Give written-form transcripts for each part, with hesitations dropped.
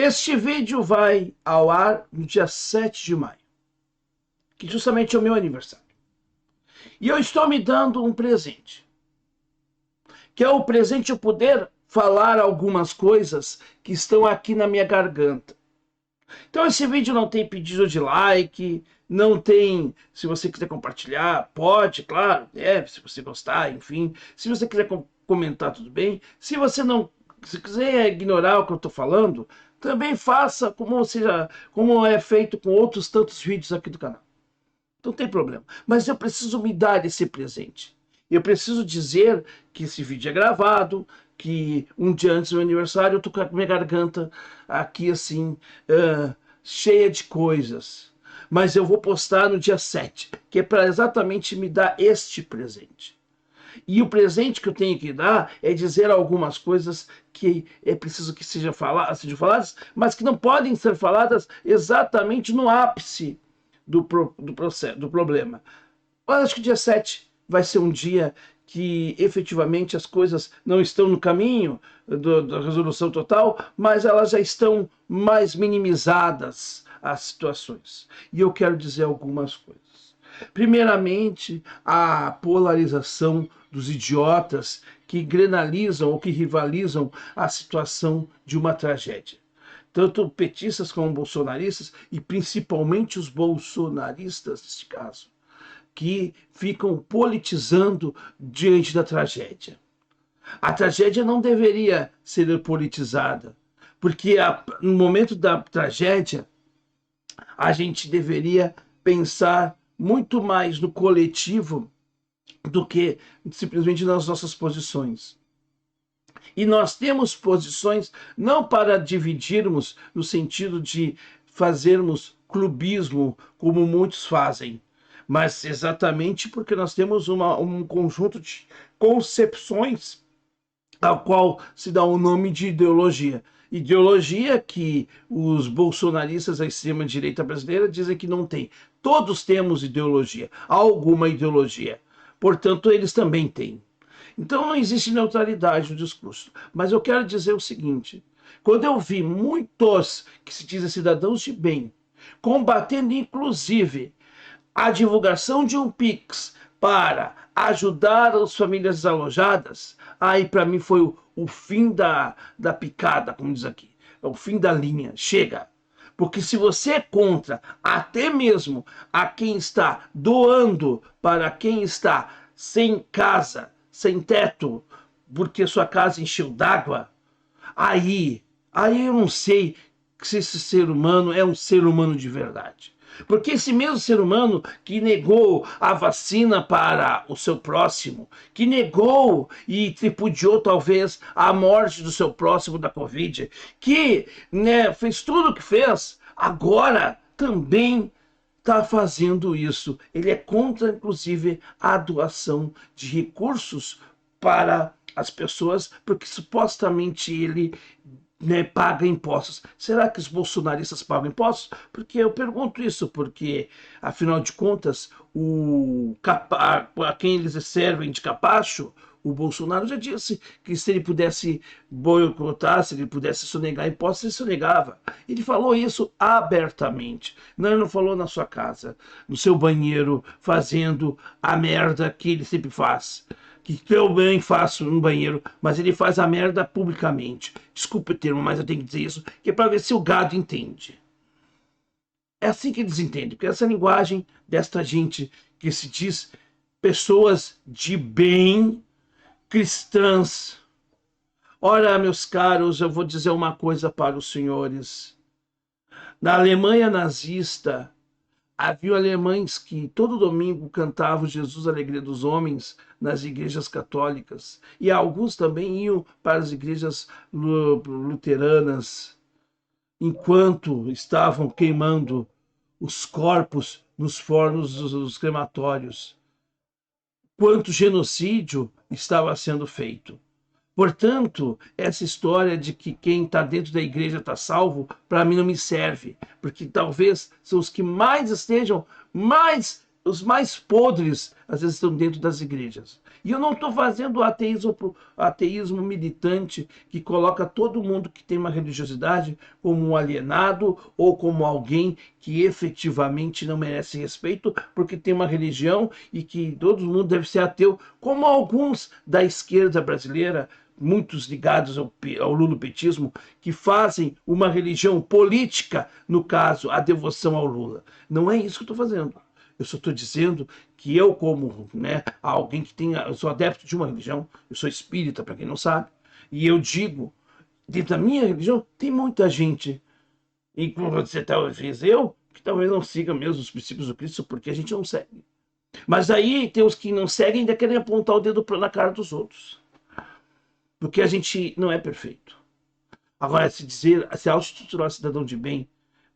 Este vídeo vai ao ar no dia 7 de maio, que justamente é o meu aniversário. E eu estou me dando um presente, que é o presente de eu poder falar algumas coisas que estão aqui na minha garganta. Então esse vídeo não tem pedido de like, não tem, se você quiser compartilhar, pode, claro, deve, se você gostar, enfim. Se você quiser comentar, tudo bem. Se você não, se quiser ignorar o que eu estou falando, também faça como é feito com outros tantos vídeos aqui do canal. Não tem problema. Mas eu preciso me dar esse presente. Eu preciso dizer que esse vídeo é gravado, que um dia antes do meu aniversário eu tô com a minha garganta aqui assim, cheia de coisas. Mas eu vou postar no dia 7, que é para exatamente me dar este presente. E o presente que eu tenho que dar é dizer algumas coisas que é preciso que sejam faladas, mas que não podem ser faladas exatamente no ápice do problema. Eu acho que o dia 7 vai ser um dia que efetivamente as coisas não estão no caminho da resolução total, mas elas já estão mais minimizadas, as situações. E eu quero dizer algumas coisas. Primeiramente, a polarização dos idiotas que granalizam ou que rivalizam a situação de uma tragédia. Tanto petistas como bolsonaristas, e principalmente os bolsonaristas, neste caso, que ficam politizando diante da tragédia. A tragédia não deveria ser politizada, porque no momento da tragédia, a gente deveria pensar muito mais no coletivo do que simplesmente nas nossas posições. E nós temos posições não para dividirmos no sentido de fazermos clubismo, como muitos fazem, mas exatamente porque nós temos um conjunto de concepções ao qual se dá o nome de ideologia. Ideologia que os bolsonaristas da extrema-direita brasileira dizem que não tem. Todos temos ideologia, alguma ideologia. Portanto, eles também têm. Então não existe neutralidade no discurso. Mas eu quero dizer o seguinte, quando eu vi muitos que se dizem cidadãos de bem, combatendo inclusive a divulgação de um Pix para ajudar as famílias desalojadas, aí para mim foi o fim da picada, como diz aqui, é o fim da linha, chega. Porque se você é contra até mesmo a quem está doando para quem está sem casa, sem teto, porque sua casa encheu d'água, aí eu não sei se esse ser humano é um ser humano de verdade. Porque esse mesmo ser humano que negou a vacina para o seu próximo, que negou e tripudiou talvez a morte do seu próximo da Covid, que fez tudo o que fez, agora também está fazendo isso. Ele é contra, inclusive, a doação de recursos para as pessoas, porque supostamente ele paga impostos. Será que os bolsonaristas pagam impostos? Porque eu pergunto isso, porque, afinal de contas, a quem eles servem de capacho, o Bolsonaro já disse que se ele pudesse boicotar, se ele pudesse sonegar impostos, ele sonegava. Ele falou isso abertamente. Não, ele não falou na sua casa, no seu banheiro, fazendo a merda que ele sempre faz. Que eu bem faço no banheiro, mas ele faz a merda publicamente. Desculpa o termo, mas eu tenho que dizer isso, que é para ver se o gado entende. É assim que eles entendem, porque essa linguagem desta gente que se diz pessoas de bem, cristãs. Ora, meus caros, eu vou dizer uma coisa para os senhores. Na Alemanha nazista, havia alemães que todo domingo cantavam Jesus, a alegria dos homens, nas igrejas católicas. E alguns também iam para as igrejas luteranas, enquanto estavam queimando os corpos nos fornos dos crematórios. Quanto genocídio estava sendo feito. Portanto, essa história de que quem está dentro da igreja está salvo, para mim não me serve, porque talvez são os que mais estejam mais os mais podres, às vezes, estão dentro das igrejas. E eu não estou fazendo ateísmo militante que coloca todo mundo que tem uma religiosidade como um alienado ou como alguém que efetivamente não merece respeito porque tem uma religião e que todo mundo deve ser ateu, como alguns da esquerda brasileira, muitos ligados ao lulopetismo, que fazem uma religião política, no caso, a devoção ao Lula. Não é isso que eu estou fazendo. Eu só estou dizendo que eu, como alguém que tem, eu sou adepto de uma religião, eu sou espírita, para quem não sabe, e eu digo, dentro da minha religião, tem muita gente, inclusive talvez eu, que talvez não siga mesmo os princípios do Cristo, porque a gente não segue. Mas aí tem os que não seguem e ainda querem apontar o dedo na cara dos outros. Porque a gente não é perfeito. Agora, se auto-titular cidadão de bem,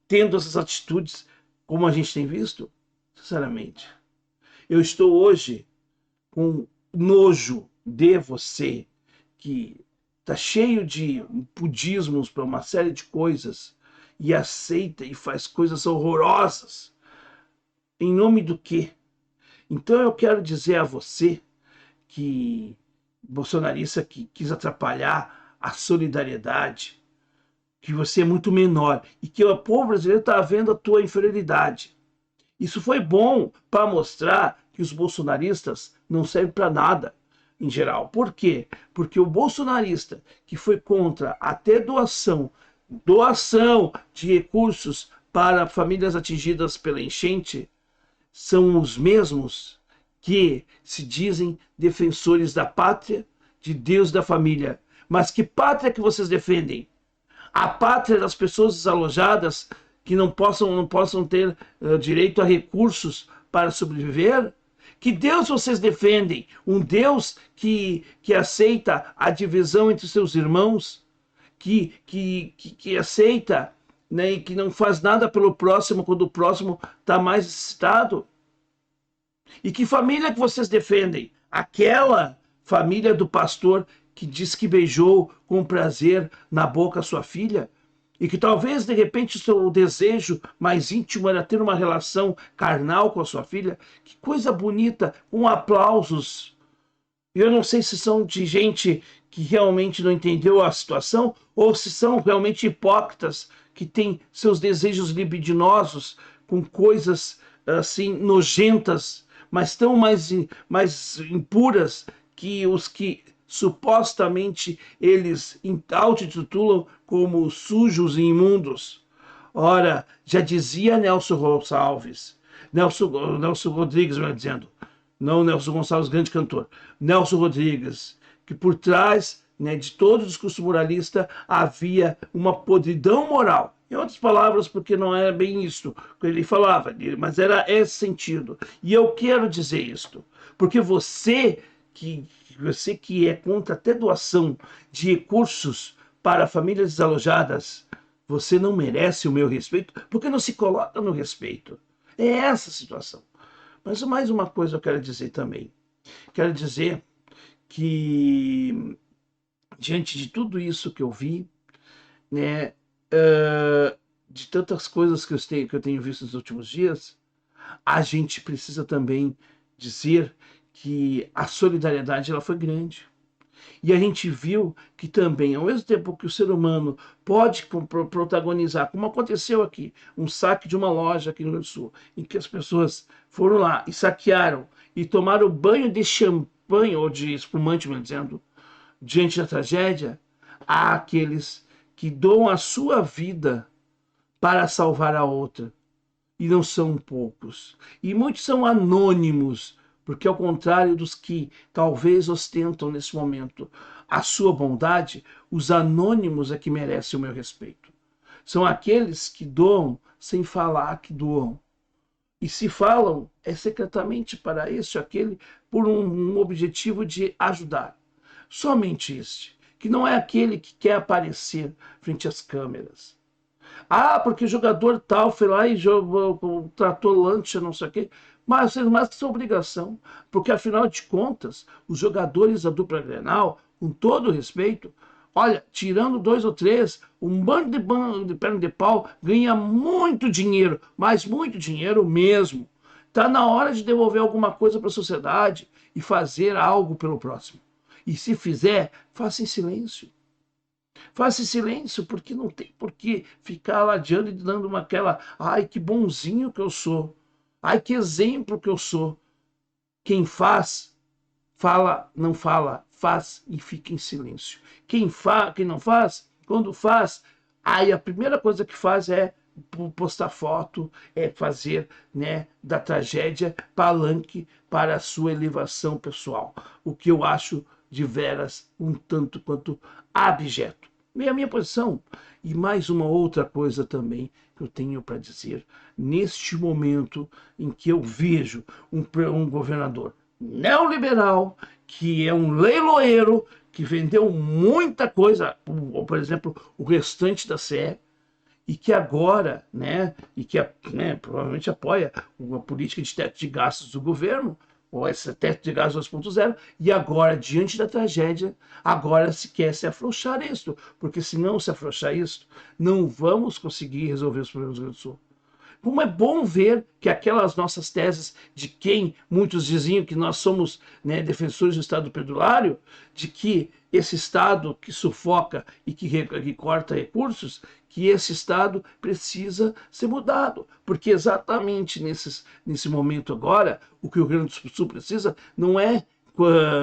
tendo essas atitudes, como a gente tem visto, sinceramente, eu estou hoje com nojo de você, que está cheio de pudismos para uma série de coisas, e aceita e faz coisas horrorosas. Em nome do quê? Então eu quero dizer a você que bolsonarista que quis atrapalhar a solidariedade, que você é muito menor e que o povo brasileiro está vendo a tua inferioridade. Isso foi bom para mostrar que os bolsonaristas não servem para nada, em geral. Por quê? Porque o bolsonarista que foi contra até doação de recursos para famílias atingidas pela enchente, são os mesmos que se dizem defensores da pátria, de Deus e da família. Mas que pátria que vocês defendem? A pátria das pessoas desalojadas que não possam ter direito a recursos para sobreviver? Que Deus vocês defendem? Um Deus que aceita a divisão entre seus irmãos? Que aceita, né, e que não faz nada pelo próximo quando o próximo está mais necessitado? E que família que vocês defendem? Aquela família do pastor que diz que beijou com prazer na boca a sua filha? E que talvez, de repente, o seu desejo mais íntimo era ter uma relação carnal com a sua filha? Que coisa bonita, com aplausos. Eu não sei se são de gente que realmente não entendeu a situação ou se são realmente hipócritas que têm seus desejos libidinosos com coisas assim nojentas, mas tão mais impuras que os que supostamente eles autotitulam como sujos e imundos. Ora, já dizia Nelson Gonçalves, Nelson Rodrigues, melhor dizendo, não Nelson Gonçalves, grande cantor, Nelson Rodrigues, que por trás, né, de todo o discurso moralista havia uma podridão moral. Em outras palavras, porque não era bem isso que ele falava, mas era esse sentido. E eu quero dizer isto, porque você que é contra até doação de recursos para famílias desalojadas, você não merece o meu respeito, porque não se coloca no respeito. É essa a situação. Mas mais uma coisa eu quero dizer também. Quero dizer que, diante de tudo isso que eu vi, né, de tantas coisas que eu tenho visto nos últimos dias, a gente precisa também dizer que a solidariedade ela foi grande. E a gente viu que também, ao mesmo tempo que o ser humano pode protagonizar, como aconteceu aqui, um saque de uma loja aqui no Rio Grande do Sul, em que as pessoas foram lá e saquearam e tomaram banho de champanhe, ou de espumante, me dizendo, diante da tragédia, há aqueles que doam a sua vida para salvar a outra. E não são poucos. E muitos são anônimos, porque ao contrário dos que talvez ostentam nesse momento a sua bondade, os anônimos é que merecem o meu respeito. São aqueles que doam sem falar que doam. E se falam, é secretamente para este ou aquele, por um objetivo de ajudar. Somente este, que não é aquele que quer aparecer frente às câmeras. Ah, porque o jogador tal foi lá e tratou lancha, não sei o quê. Mas vocês mais que sua obrigação, porque afinal de contas, os jogadores da dupla Grenal, com todo respeito, olha, tirando 2 ou 3, um bando de perna de pau ganha muito dinheiro, mas muito dinheiro mesmo. Está na hora de devolver alguma coisa para a sociedade e fazer algo pelo próximo. E se fizer, faça em silêncio. Faça em silêncio, porque não tem por que ficar ladeando e dando aquela... Ai, que bonzinho que eu sou. Ai, que exemplo que eu sou. Quem faz, fala, não fala, faz e fica em silêncio. Quem não faz, quando faz, aí a primeira coisa que faz é postar foto, é fazer, né, da tragédia palanque para a sua elevação pessoal. O que eu acho de veras um tanto quanto abjeto. E a minha posição. E mais uma outra coisa também que eu tenho para dizer, neste momento em que eu vejo um governador neoliberal, que é um leiloeiro, que vendeu muita coisa, por exemplo, o restante da CE, e que agora, né, e que provavelmente apoia uma política de teto de gastos do governo, ou esse teto de gastos 2.0, e agora, diante da tragédia, agora se quer se afrouxar isso, porque se não se afrouxar isso, não vamos conseguir resolver os problemas do Rio Grande do Sul. Como é bom ver que aquelas nossas teses de quem muitos diziam que nós somos, né, defensores do Estado perdulário, de que esse Estado que sufoca e que corta recursos, que esse Estado precisa ser mudado. Porque exatamente nesse momento agora, o que o Rio Grande do Sul precisa não é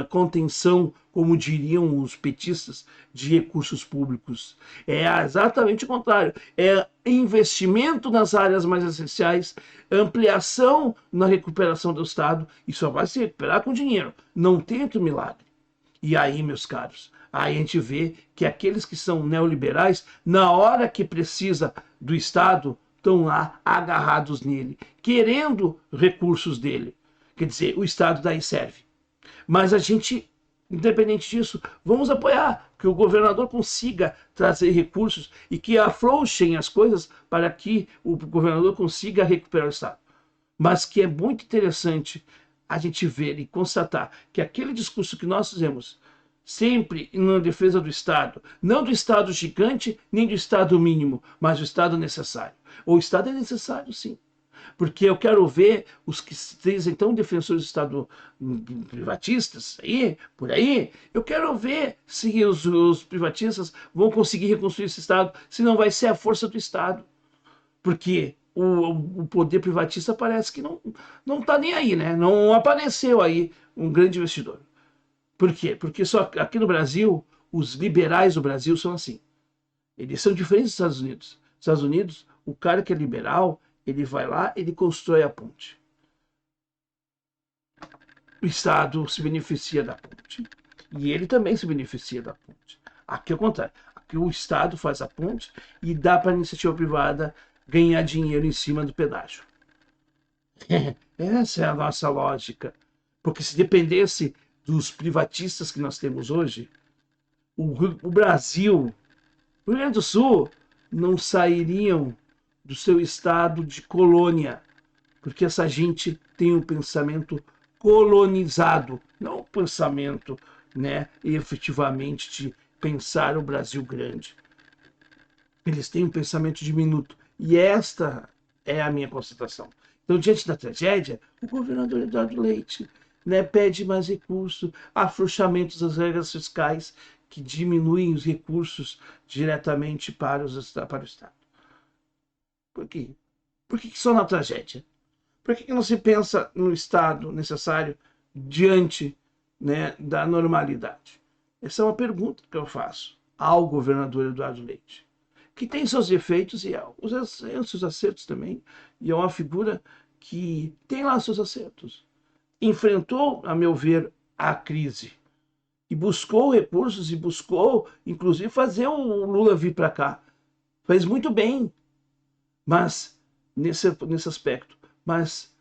contenção, como diriam os petistas, de recursos públicos. É exatamente o contrário. É investimento nas áreas mais essenciais, ampliação na recuperação do Estado, e só vai se recuperar com dinheiro. Não tem outro milagre. E aí, meus caros, aí a gente vê que aqueles que são neoliberais, na hora que precisa do Estado, estão lá agarrados nele, querendo recursos dele. Quer dizer, o Estado daí serve. Mas a gente, independente disso, vamos apoiar que o governador consiga trazer recursos e que afrouxem as coisas para que o governador consiga recuperar o Estado. Mas que é muito interessante a gente ver e constatar que aquele discurso que nós fizemos sempre na defesa do Estado, não do Estado gigante, nem do Estado mínimo, mas do Estado necessário. O Estado é necessário, sim. Porque eu quero ver os que dizem então defensores do Estado privatistas aí, por aí, eu quero ver se os privatistas vão conseguir reconstruir esse Estado, se não vai ser a força do Estado. Porque o poder privatista parece que não está nem aí, né? Não apareceu aí um grande investidor. Por quê? Porque só aqui no Brasil, os liberais do Brasil são assim. Eles são diferentes dos Estados Unidos. Nos Estados Unidos, o cara que é liberal, ele vai lá, ele constrói a ponte. O Estado se beneficia da ponte. E ele também se beneficia da ponte. Aqui é o contrário. Aqui o Estado faz a ponte e dá para a iniciativa privada ganhar dinheiro em cima do pedágio. Essa é a nossa lógica. Porque se dependesse dos privatistas que nós temos hoje, o Brasil, o Rio Grande do Sul, não sairiam do seu estado de colônia, porque essa gente tem um pensamento colonizado, não um pensamento, né, efetivamente de pensar o Brasil grande. Eles têm um pensamento diminuto. E esta é a minha constatação. Então, diante da tragédia, o governador Eduardo Leite, né, pede mais recursos, afrouxamentos das regras fiscais que diminuem os recursos diretamente para o Estado. Por quê? Por que só na tragédia? Por que não se pensa no Estado necessário diante, né, da normalidade? Essa é uma pergunta que eu faço ao governador Eduardo Leite, que tem seus defeitos e os seus acertos também, e é uma figura que tem lá seus acertos. Enfrentou, a meu ver, a crise e buscou recursos e buscou, inclusive, fazer o Lula vir para cá. Fez muito bem, mas nesse aspecto. Mas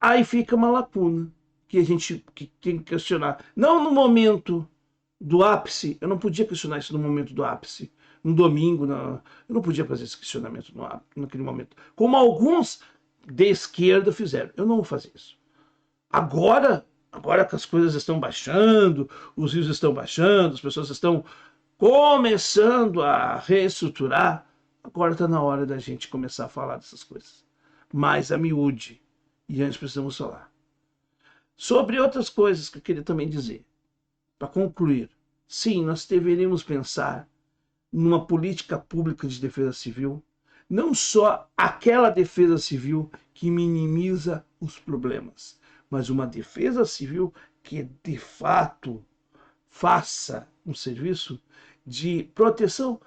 aí fica uma lacuna que a gente tem que questionar. Não no momento do ápice, eu não podia questionar isso no momento do ápice, no domingo, eu não podia fazer esse questionamento naquele momento. Como alguns de esquerda fizeram. Eu não vou fazer isso. Agora que as coisas estão baixando, os rios estão baixando, as pessoas estão começando a reestruturar, agora está na hora da gente começar a falar dessas coisas. Mais a miúde. e antes precisamos falar. Sobre outras coisas que eu queria também dizer, para concluir. Sim, nós deveríamos pensar numa política pública de defesa civil, não só aquela defesa civil que minimiza os problemas, mas uma defesa civil que de fato faça um serviço de proteção,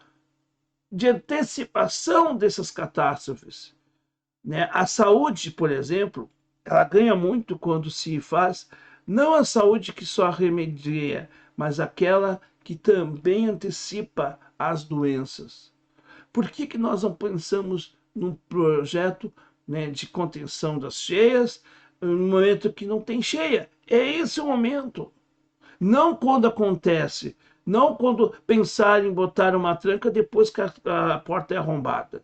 de antecipação dessas catástrofes. Né? A saúde, por exemplo, ela ganha muito quando se faz não a saúde que só remedia, mas aquela que também antecipa as doenças. Por que nós não pensamos num projeto, né, de contenção das cheias no momento que não tem cheia? É esse o momento. Não quando acontece. Não quando pensar em botar uma tranca depois que a porta é arrombada.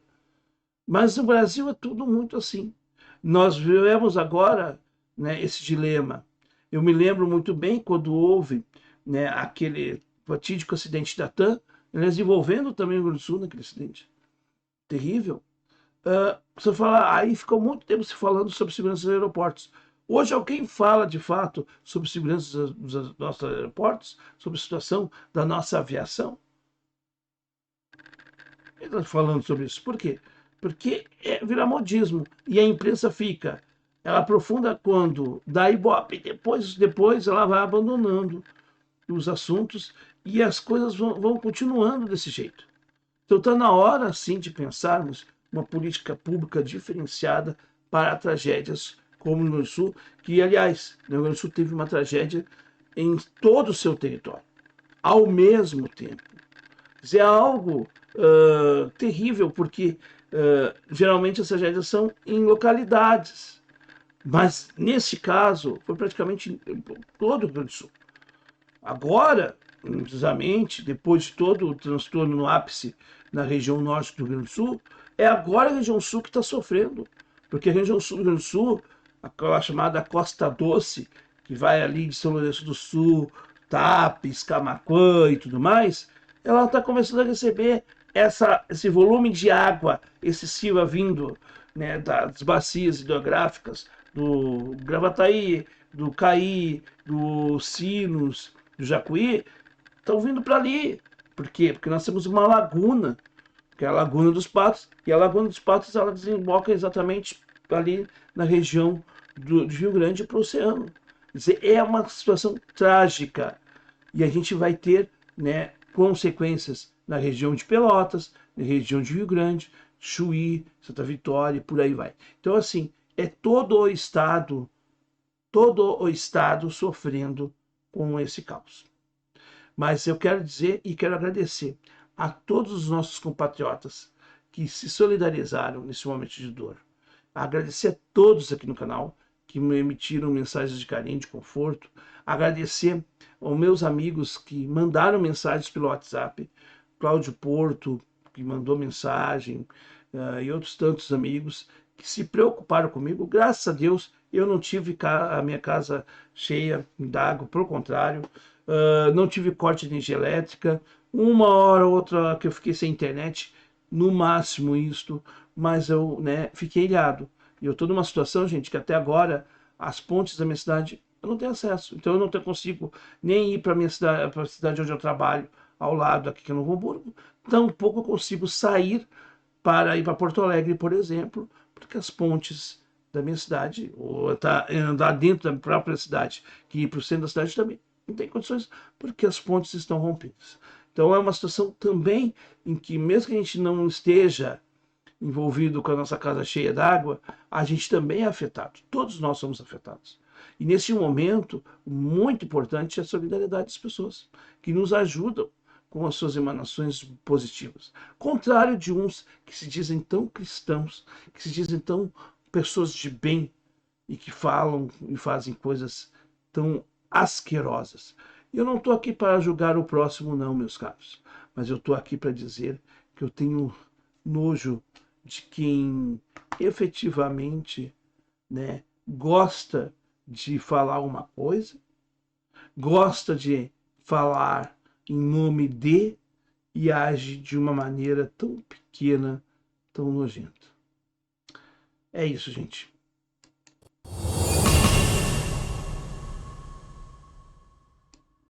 Mas no Brasil é tudo muito assim. Nós vivemos agora, né, esse dilema. Eu me lembro muito bem quando houve, né, aquele fatídico acidente da TAM, eles envolvendo também o Rio Grande do Sul naquele acidente. Terrível. Você fala, aí ficou muito tempo se falando sobre segurança dos aeroportos. Hoje alguém fala de fato sobre segurança dos nossos aeroportos, sobre a situação da nossa aviação? Ele está falando sobre isso. Por quê? Porque vira modismo. E a imprensa fica. Ela aprofunda quando dá ibope. Depois ela vai abandonando os assuntos e as coisas vão continuando desse jeito. Então está na hora, sim, de pensarmos uma política pública diferenciada para tragédias como no Rio Grande do Sul, que, aliás, no Rio Grande do Sul teve uma tragédia em todo o seu território, ao mesmo tempo. Isso é algo terrível, porque geralmente as tragédias são em localidades. Mas, nesse caso, foi praticamente todo o Rio Grande do Sul. Agora, precisamente, depois de todo o transtorno no ápice na região norte do Rio Grande do Sul, é agora a região sul que está sofrendo. Porque a região sul do Rio Grande do Sul, aquela chamada Costa Doce, que vai ali de São Lourenço do Sul, Tapes, Camaquã e tudo mais, ela está começando a receber esse volume de água excessiva vindo, né, das bacias hidrográficas do Gravataí, do Caí, do Sinos, do Jacuí, estão vindo para ali. Por quê? Porque nós temos uma laguna, que é a Laguna dos Patos, e a Laguna dos Patos ela desemboca exatamente ali na região do Rio Grande para o oceano. Quer dizer, é uma situação trágica. E a gente vai ter, né, consequências na região de Pelotas, na região de Rio Grande, Chuí, Santa Vitória e por aí vai. Então, assim, é todo o estado sofrendo com esse caos. Mas eu quero dizer e quero agradecer a todos os nossos compatriotas que se solidarizaram nesse momento de dor. Agradecer a todos aqui no canal que me emitiram mensagens de carinho, de conforto. Agradecer aos meus amigos que mandaram mensagens pelo WhatsApp. Cláudio Porto, que mandou mensagem, e outros tantos amigos que se preocuparam comigo. Graças a Deus, eu não tive a minha casa cheia d'água, pelo contrário. Não tive corte de energia elétrica. Uma hora ou outra que eu fiquei sem internet, no máximo isto, mas eu, né, fiquei ilhado. E eu estou numa situação, gente, que até agora as pontes da minha cidade eu não tenho acesso. Então eu não consigo nem ir para a cidade onde eu trabalho, ao lado aqui em Novo Hamburgo. Tampouco eu consigo sair para ir para Porto Alegre, por exemplo, porque as pontes da minha cidade, ou andar dentro da própria cidade, que ir para o centro da cidade também não tem condições, porque as pontes estão rompidas. Então é uma situação também em que, mesmo que a gente não esteja envolvido com a nossa casa cheia d'água, a gente também é afetado. Todos nós somos afetados. E nesse momento, muito importante é a solidariedade das pessoas, que nos ajudam com as suas emanações positivas. Contrário de uns que se dizem tão cristãos, que se dizem tão pessoas de bem e que falam e fazem coisas tão asquerosas. Eu não estou aqui para julgar o próximo, não, meus caros, mas eu estou aqui para dizer que eu tenho nojo de quem efetivamente, né, gosta de falar uma coisa, gosta de falar em nome de e age de uma maneira tão pequena, tão nojenta. É isso, gente.